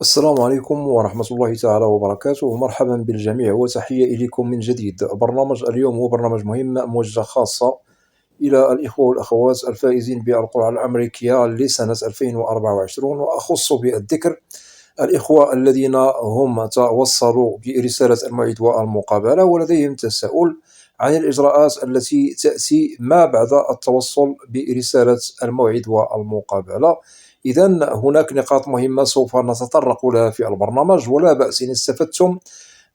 السلام عليكم ورحمة الله تعالى وبركاته. مرحبا بالجميع وتحية إليكم من جديد. برنامج اليوم هو برنامج مهم موجه خاصة إلى الإخوة والأخوات الفائزين بالقرعة الأمريكية لسنة 2024، وأخص بالذكر الإخوة الذين هم توصلوا برسالة الموعد والمقابلة ولديهم تساؤل عن الإجراءات التي تأتي ما بعد التوصل برسالة الموعد والمقابلة. إذا هناك نقاط مهمة سوف نتطرق لها في البرنامج، ولا بأس إن استفدتم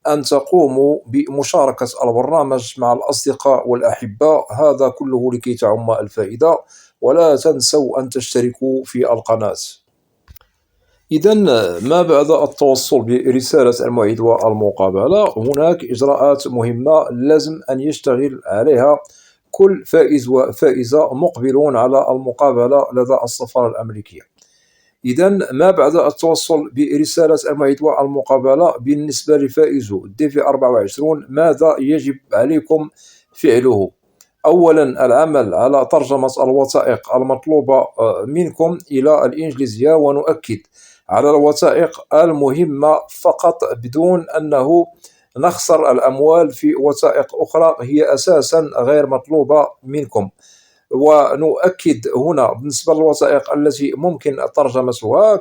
أن تقوموا بمشاركة البرنامج مع الأصدقاء والأحبة، هذا كله لكي تعم الفائدة. ولا تنسوا أن تشتركوا في القناة. إذا ما بعد التوصل برسالة الموعد والمقابلة هناك إجراءات مهمة لازم أن يشتغل عليها كل فائز وفائزة مقبلون على المقابلة لدى السفارة الأمريكية. إذا ما بعد التوصل برسالة الموعد والمقابلة بالنسبة لفائزو ديفي 24 ماذا يجب عليكم فعله؟ أولا العمل على ترجمة الوثائق المطلوبة منكم إلى الإنجليزية، ونؤكد على الوثائق المهمة فقط بدون أنه نخسر الأموال في وثائق أخرى هي أساسا غير مطلوبة منكم. ونؤكد هنا بالنسبة للوثائق التي ممكن ترجمتها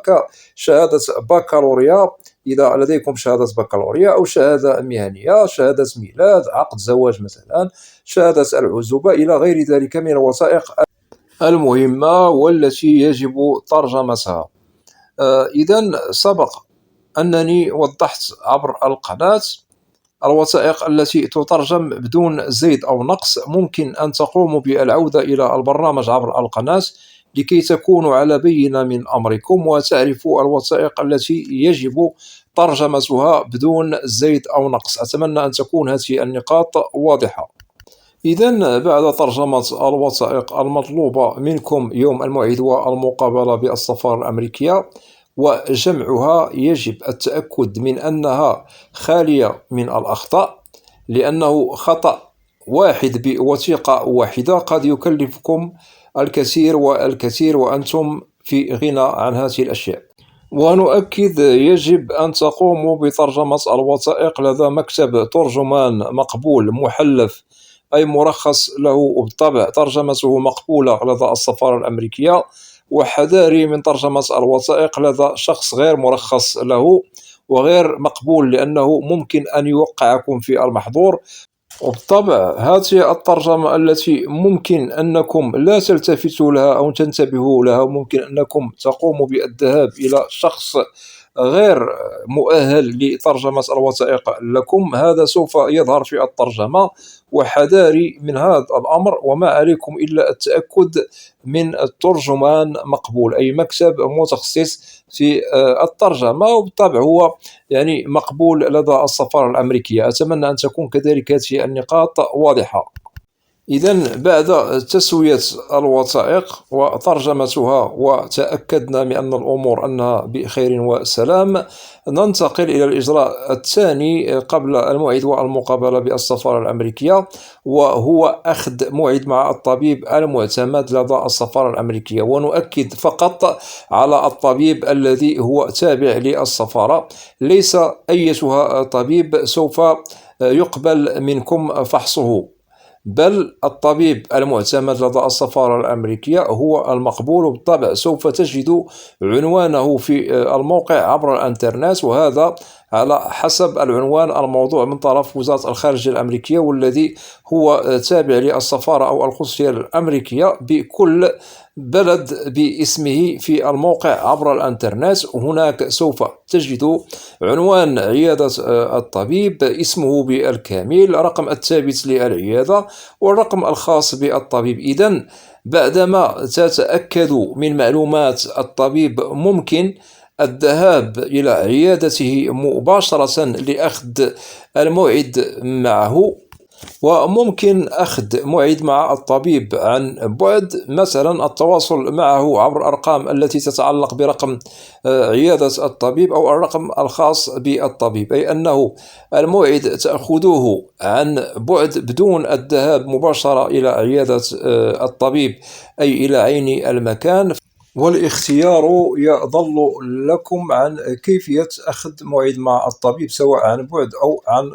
كشهادة بكالوريا إذا لديكم شهادة بكالوريا، أو شهادة مهنية، شهادة ميلاد، عقد زواج مثلا، شهادة العزوبة إلى غير ذلك من الوثائق المهمة والتي يجب ترجمتها. إذا سبق أنني وضحت عبر القناة الوثائق التي تترجم بدون زيد أو نقص. ممكن أن تقوموا بالعودة إلى البرنامج عبر القناة لكي تكونوا على بينة من أمركم وتعرفوا الوثائق التي يجب ترجمتها بدون زيد أو نقص. أتمنى أن تكون هذه النقاط واضحة. إذا بعد ترجمة الوثائق المطلوبة منكم يوم الموعد والمقابلة بالسفارة الأمريكية وجمعها، يجب التأكد من أنها خالية من الأخطاء، لأنه خطأ واحد بوثيقة واحدة قد يكلفكم الكثير والكثير وأنتم في غنى عن هذه الأشياء. ونؤكد يجب أن تقوموا بترجمة الوثائق لدى مكتب ترجمان مقبول محلف، أي مرخص له بالطبع، ترجمته مقبولة لدى السفارة الأمريكية. وحذاري من ترجمة الوثائق لدى شخص غير مرخص له وغير مقبول، لأنه ممكن أن يوقعكم في المحظور. وبالطبع هذه الترجمة التي ممكن أنكم لا تلتفتوا لها أو تنتبهوا لها، ممكن أنكم تقوموا بالذهاب إلى شخص غير مؤهل لترجمة الوثائق لكم، هذا سوف يظهر في الترجمة. وحذاري من هذا الأمر، وما عليكم إلا التأكد من الترجمان مقبول، أي مكتب متخصص في الترجمة، وبالطبع هو يعني مقبول لدى السفارة الأمريكية. أتمنى أن تكون كذلك هذه النقاط واضحة. إذا بعد تسوية الوثائق وترجمتها وتأكدنا من أن الأمور أنها بخير وسلام، ننتقل إلى الإجراء الثاني قبل الموعد والمقابلة بالسفارة الأمريكية، وهو أخذ موعد مع الطبيب المعتمد لدى السفارة الأمريكية. ونؤكد فقط على الطبيب الذي هو تابع للسفارة، ليس أيتها طبيب سوف يقبل منكم فحصه، بل الطبيب المعتمد لدى السفارة الأمريكية هو المقبول. بالطبع سوف تجد عنوانه في الموقع عبر الإنترنت، وهذا على حسب العنوان الموضوع من طرف وزارة الخارجية الأمريكية، والذي هو تابع للسفارة أو القنصلية الأمريكية بكل بلد باسمه في الموقع عبر الإنترنت. هناك سوف تجد عنوان عيادة الطبيب، اسمه بالكامل، رقم الثابت للعيادة، والرقم الخاص بالطبيب. إذن بعدما تتأكد من معلومات الطبيب ممكن الذهاب إلى عيادته مباشرة لأخذ الموعد معه، وممكن أخذ موعد مع الطبيب عن بعد، مثلا التواصل معه عبر الأرقام التي تتعلق برقم عيادة الطبيب أو الرقم الخاص بالطبيب، أي أنه الموعد تأخذوه عن بعد بدون الذهاب مباشرة إلى عيادة الطبيب، أي إلى عين المكان. والاختيار يظل لكم عن كيفية أخذ موعد مع الطبيب، سواء عن بعد أو عن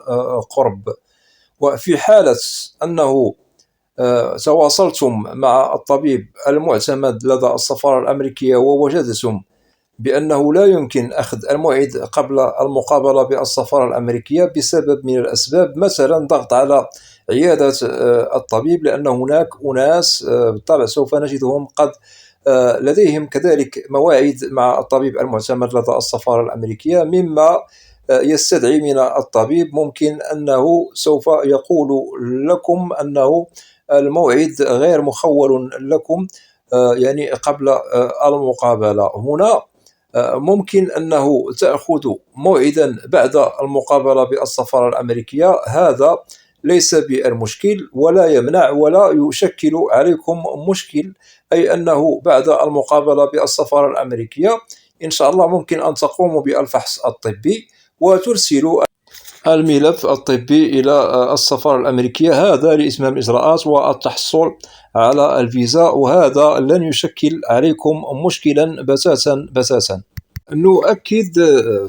قرب. وفي حالة أنه تواصلتم مع الطبيب المعتمد لدى السفارة الأمريكية ووجدتم بأنه لا يمكن أخذ الموعد قبل المقابلة بالسفارة الأمريكية بسبب من الأسباب، مثلا ضغط على عيادة الطبيب، لأن هناك أناس بالطبع سوف نجدهم قد لديهم كذلك مواعيد مع الطبيب المعتمد لدى السفارة الأمريكية، مما يستدعي من الطبيب ممكن أنه سوف يقول لكم أنه الموعد غير مخول لكم يعني قبل المقابلة. هنا ممكن أنه تأخذ موعدا بعد المقابلة بالسفارة الأمريكية، هذا ليس بالمشكل ولا يمنع ولا يشكل عليكم مشكل، أي أنه بعد المقابلة بالسفارة الأمريكية إن شاء الله ممكن أن تقوموا بالفحص الطبي وترسلوا الملف الطبي إلى السفارة الأمريكية، هذا لإتمام الإجراءات والتحصل على الفيزا، وهذا لن يشكل عليكم مشكلا بتاتا بتاتا. نؤكد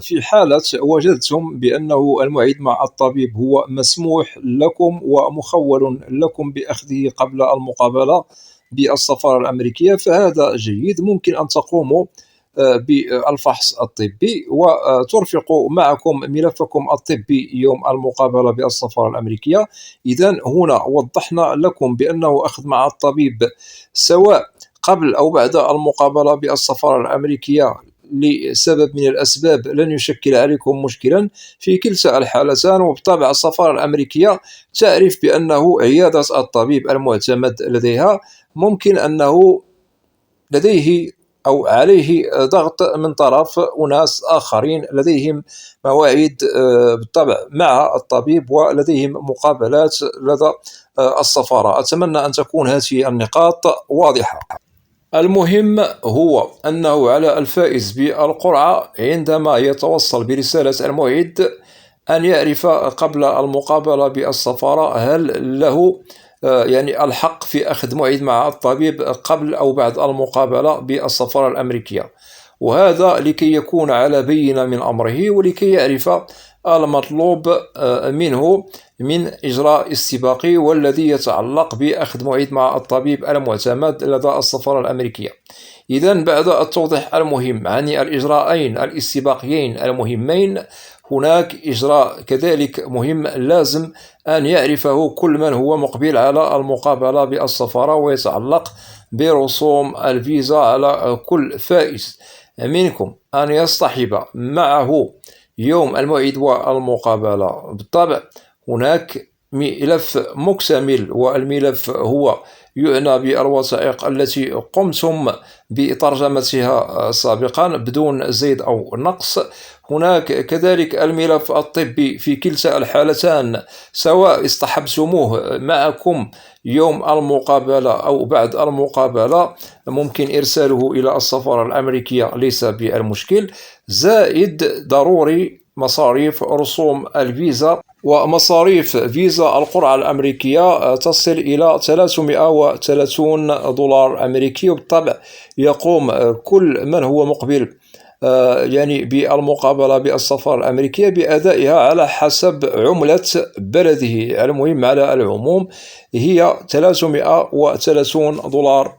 في حالة وجدتم بأنه الموعد مع الطبيب هو مسموح لكم ومخول لكم بأخذه قبل المقابلة بالسفارة الأمريكية، فهذا جيد. ممكن أن تقوموا بالفحص الطبي وترفقوا معكم ملفكم الطبي يوم المقابلة بالسفارة الأمريكية. إذن هنا وضحنا لكم بأنه أخذ مع الطبيب سواء قبل أو بعد المقابلة بالسفارة الأمريكية لسبب من الأسباب لن يشكل عليكم مشكلا في كلتا الحالتان. وبالطبع السفارة الأمريكية تعرف بأنه عيادة الطبيب المعتمد لديها ممكن أنه لديه أو عليه ضغط من طرف أناس آخرين لديهم مواعيد بالطبع مع الطبيب ولديهم مقابلات لدى السفارة. أتمنى أن تكون هذه النقاط واضحة. المهم هو أنه على الفائز بالقرعة عندما يتوصل برسالة الموعد أن يعرف قبل المقابلة بالسفارة هل له يعني الحق في أخذ موعد مع الطبيب قبل أو بعد المقابلة بالسفارة الأمريكية، وهذا لكي يكون على بينة من أمره ولكي يعرف المطلوب منه من إجراء استباقي والذي يتعلق بأخذ موعد مع الطبيب المعتمد لدى السفارة الأمريكية. إذن بعد التوضيح المهم عن الإجراءين الاستباقيين المهمين، هناك إجراء كذلك مهم لازم أن يعرفه كل من هو مقبل على المقابلة بالسفارة، ويتعلق برسوم الفيزا على كل فائز منكم أن يصطحب معه يوم الموعد والمقابلة بالطبع هناك ملف مكتمل، والملف هو يعنى بالوثائق التي قمتم بترجمتها سابقا بدون زيد أو نقص. هناك كذلك الملف الطبي في كلتا الحالتان، سواء اصطحبتموه معكم يوم المقابلة أو بعد المقابلة ممكن إرساله إلى السفارة الأمريكية ليس بالمشكل. زائد ضروري مصاريف رسوم الفيزا، ومصاريف فيزا القرعة الأمريكية تصل إلى $330 أمريكي. وبالطبع يقوم كل من هو مقبل يعني بالمقابلة بالسفارة الأمريكية بأدائها على حسب عملة بلده. المهم على العموم هي $330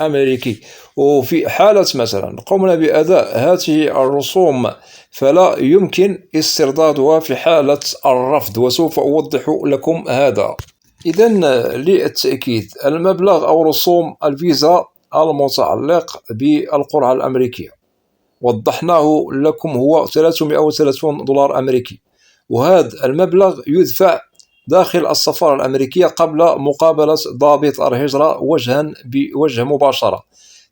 أمريكي. وفي حالة مثلا قمنا بأداء هذه الرسوم فلا يمكن استردادها في حالة الرفض، وسوف أوضح لكم هذا. إذن للتأكيد المبلغ أو رسوم الفيزا المتعلق بالقرعة الأمريكية وضحناه لكم هو $330 أمريكي، وهذا المبلغ يدفع داخل السفارة الأمريكية قبل مقابلة ضابط الهجرة وجها بوجه مباشرة.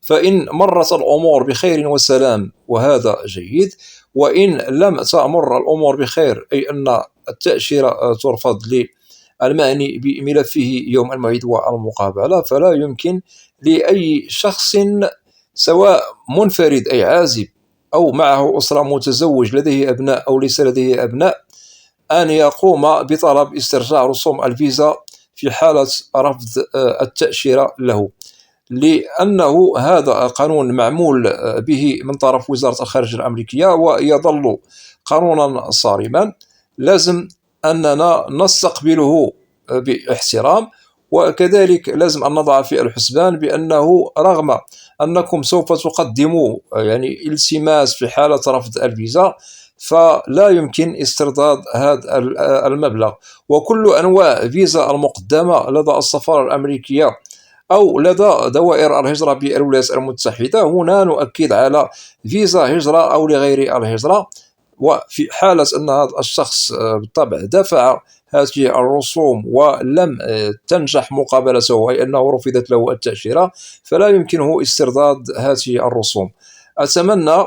فإن مرت الأمور بخير وسلام وهذا جيد، وإن لم تمر الأمور بخير أي أن التأشيرة ترفض للمعني بملفه يوم الموعد والمقابلة، فلا يمكن لأي شخص سواء منفرد أي عازب أو معه أسرة متزوج لديه أبناء أو ليس لديه أبناء أن يقوم بطلب استرجاع رسوم الفيزا في حالة رفض التأشيرة له. لأنه هذا قانون معمول به من طرف وزارة الخارجية الأمريكية ويظل قانونا صارما، لازم أننا نستقبله باحترام. وكذلك لازم أن نضع في الحسبان بأنه رغم أنكم سوف تقدموا يعني التماس في حالة رفض الفيزا، فلا يمكن استرداد هذا المبلغ. وكل أنواع فيزا المقدمة لدى السفارة الأمريكية أو لدى دوائر الهجرة بالولايات المتحدة، هنا نؤكد على فيزا هجرة أو لغير الهجرة. وفي حالة أن هذا الشخص بالطبع دفع هذه الرسوم ولم تنجح مقابلته، أي أنه رفضت له التأشيرة، فلا يمكنه استرداد هذه الرسوم. أتمنى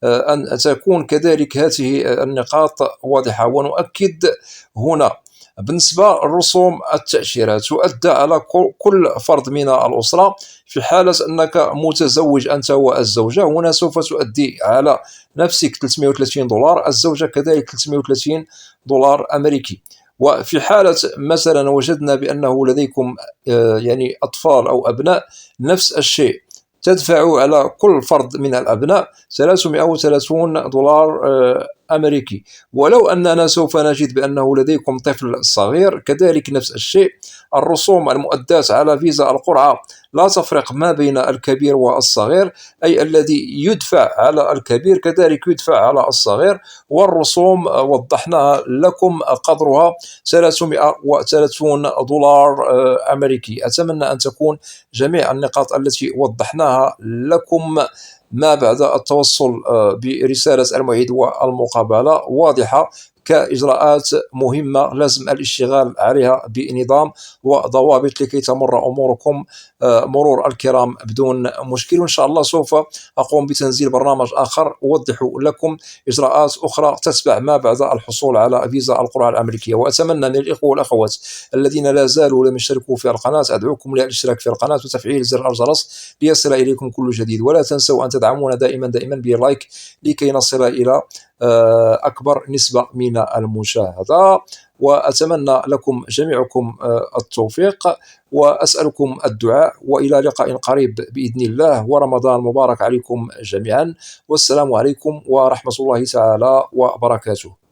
أن تكون كذلك هذه النقاط واضحة. ونؤكد هنا بالنسبة لرسوم التأشيرات تؤدى على كل فرد من الأسرة. في حالة أنك متزوج أنت والزوجة، هنا سوف تؤدي على نفسك 330 دولار، الزوجة كذلك 330 دولار أمريكي. وفي حالة مثلا وجدنا بأنه لديكم يعني أطفال أو أبناء، نفس الشيء، تدفع على كل فرد من الأبناء 330 دولار أمريكي. ولو أننا سوف نجد بأنه لديكم طفل صغير، كذلك نفس الشيء. الرسوم المؤداة على فيزا القرعة لا تفرق ما بين الكبير والصغير، أي الذي يدفع على الكبير كذلك يدفع على الصغير. والرسوم وضحناها لكم قدرها 330 دولار أمريكي. أتمنى أن تكون جميع النقاط التي وضحناها لكم ما بعد التوصل برسالة الموعد والمقابلة واضحة كإجراءات مهمة لازم الاشتغال عليها بنظام وضوابط لكي تمر أموركم مرور الكرام بدون مشكل. إن شاء الله سوف أقوم بتنزيل برنامج آخر أوضح لكم إجراءات أخرى تتبع ما بعد الحصول على فيزا القرعة الأمريكية. وأتمنى من الإخوة والأخوات الذين لا زالوا لم يشتركوا في القناة، أدعوكم للاشتراك في القناة وتفعيل زر الجرس ليصل إليكم كل جديد. ولا تنسوا أن تدعمونا دائما باللايك لكي نصل إلى أكبر نسبة من المشاهدة. وأتمنى لكم جميعكم التوفيق وأسألكم الدعاء، وإلى لقاء قريب بإذن الله، ورمضان مبارك عليكم جميعا، والسلام عليكم ورحمة الله تعالى وبركاته.